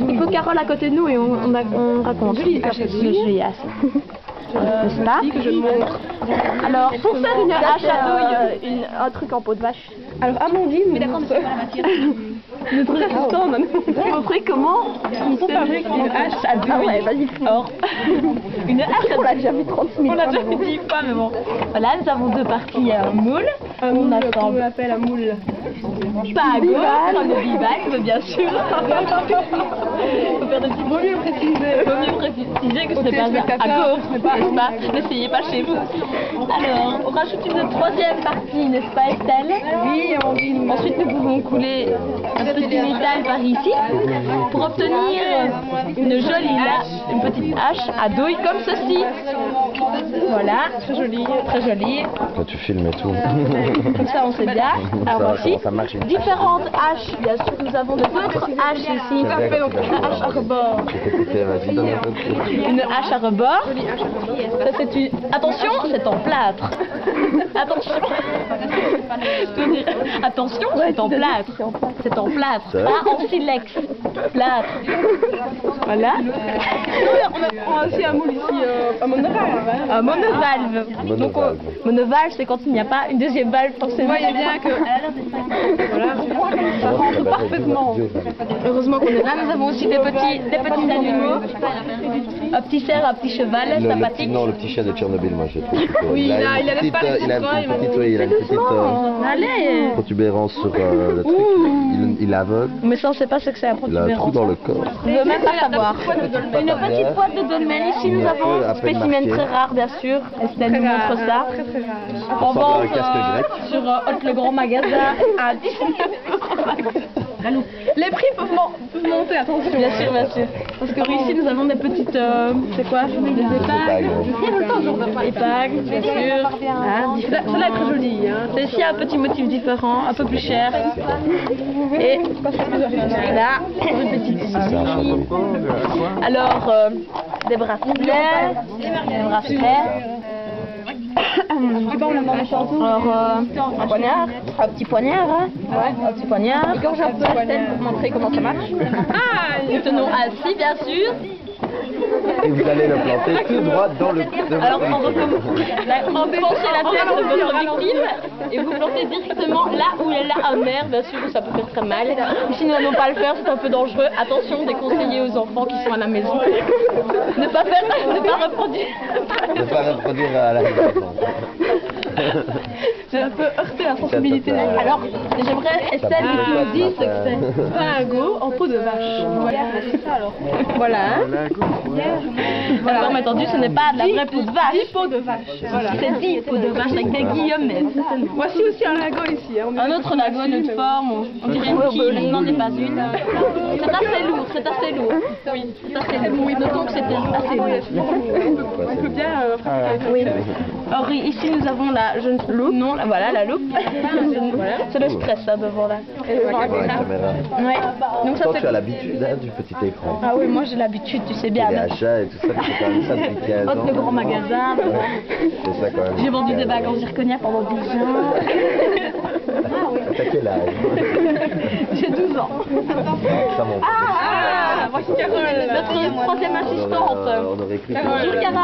Il faut Carole à côté de nous et on raconte. Julie H. N'est-ce pas? Alors, pour faire une hache à douille, un truc en peau de vache. Alors, Amandine, mais d'accord, c'est pas la matière. Notre assistant, on a montré comment on fabrique une hache à douille. Ah ouais, vas-y, fort. Une hache, on l'a déjà vu 30 000 fois. On l'a déjà vu 10 fois, mais bon. Voilà, nous avons deux parties moule. On l'appelle un moule. Pas à gauche, un bivalve, bien sûr. Vaut mieux préciser que ce n'est pas à gauche, n'est-ce pas? N'essayez pas chez vous. Alors, on rajoute une troisième partie, n'est-ce pas Estelle? Oui, Amandine. Ensuite, nous pouvons couler un petit métal par ici pour obtenir une jolie hache, une petite hache à douille comme ceci. Voilà, très jolie, très jolie. Quand tu filmes et tout. Comme ça, on sait bien. Alors voici ça marche, différentes haches. Bien sûr, nous avons d'autres haches ici. Une hache à rebord. Une hache à rebord. Ça, c'est une... Attention, c'est en plâtre. Attention. Attention, c'est en plâtre. C'est en plâtre, pas en silex. Plâtre. Voilà. On a aussi un moule ici, un monovalve. Un monovalve. Donc, monovalve, c'est quand il n'y a pas une deuxième valve forcément. Vous voyez bien que voilà, ça rentre parfaitement. Heureusement qu'on est là. Nous avons aussi des petits animaux. Un petit cerf, un petit cheval, sympathique. Non, le petit chien de Tchernobyl, moi je trouve. Oui, il a une petite protubérance sur le truc. Il est aveugle. Mais ça, on ne sait pas ce que c'est la protubérance. Il a un trou dans le corps. Je ne veux même pas savoir. Une petite boîte de dolmen. Ici, nous avons un spécimen très rare, bien sûr. Estelle nous montre ça. En vente sur Hot le Grand Magasin à 19 €. Les prix peuvent monter, attention. Bien sûr, bien sûr. Parce que ici, nous avons des petites... c'est quoi? Des épagues. Épagues, bien sûr. Celle-là est très jolie. Celle-ci a un petit motif différent, un peu plus cher. Et là, une petite ici. Alors, des bracelets. Des bracelets. Alors, un poignard, un petit poignard, hein. Ouais, un petit poignard. Gorge un peu Estelle pour montrer comment ça marche. Ah, nous tenons assis, bien sûr. Et vous allez le planter tout droit dans le... Alors, on penchez la tête de votre victime et vous plantez directement là où elle a un nerf, bien sûr, où ça peut faire très mal. Ici, nous n'allons pas le faire, c'est un peu dangereux. Attention, déconseillé aux enfants qui sont à la maison. Ne pas reproduire. Ne pas reproduire à la maison. C'est un peu heurté la sensibilité. Alors, j'aimerais Estelle que tu nous dises ce que c'est. Fringot en peau de vache. Voilà, c'est ça alors. Voilà. D'accord, mais entendu, ce n'est pas de la vraie peau de vache. 10 peaux de vache. Voilà. C'est 10 peaux de vache avec des guillemets. Voici aussi un lago ici. Un autre lago, une autre forme, on dirait une quille, mais n'en est pas une. C'est assez lourd, c'est assez lourd. Oui, c'est assez lourd. Notons que c'était assez lourd. On peut bien oui. Alors ici nous avons la jeune loupe. Non, voilà la loupe. C'est le stress là devant là. Ouais. Donc ça toi, tu as l'habitude du petit écran. Ah oui, moi j'ai l'habitude, tu sais bien. Les achats et tout ça, c'est quand même ça depuis 15 ans. Le grand magasin. C'est ça quand même. J'ai vendu des bagues en zirconia pendant 10 ans. Ah oui. T'as quel âge? J'ai 12 ans. Ça monte. Voici Carole, notre troisième assistante. On aurait cru Bonjour Carole.